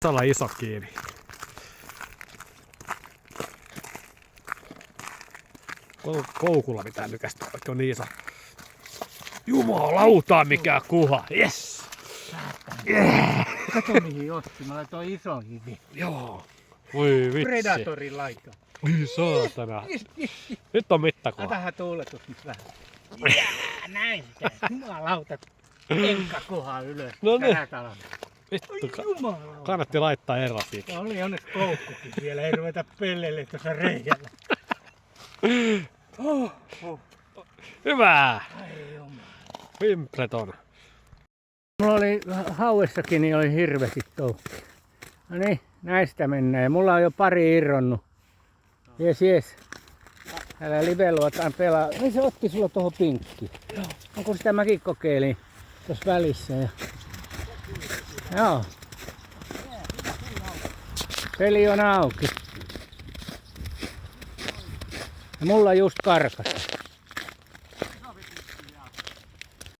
Olla iso kiinni. Koukulla pitää nykästä, vaikka on niin iso. Jumalauta mikä kuha. Yes. Yeah. Kato mihin otti, mä laitoin ison kiinni. Joo. Voi vitsi. Predatorin laito. Oi saatana. Nyt on mittakuva. Otahan tuuletus nyt vähän. Jää, näin sitä. Jumalauta. Enkka kuhaa ylös. No niin. Vittu, jumalauta. Kannatti laittaa ero siitä. Oli onneksi koukkukin vielä, ei ruveta pellelle tuossa reiällä. Hyvä! Ai jumala. Wimbledon. Mulla oli hauessakin niin oli hirveästi toukkia. No niin, näistä mennään. Ja mulla on jo pari irronnut. Jes. Älä liveluotaan pelaa. Niin se otti sulla tuohon pinkkiin. Onko sitä mäkin kokeilin tuossa välissä. Ja... Joo. Peli on auki. Ja mulla just karkas.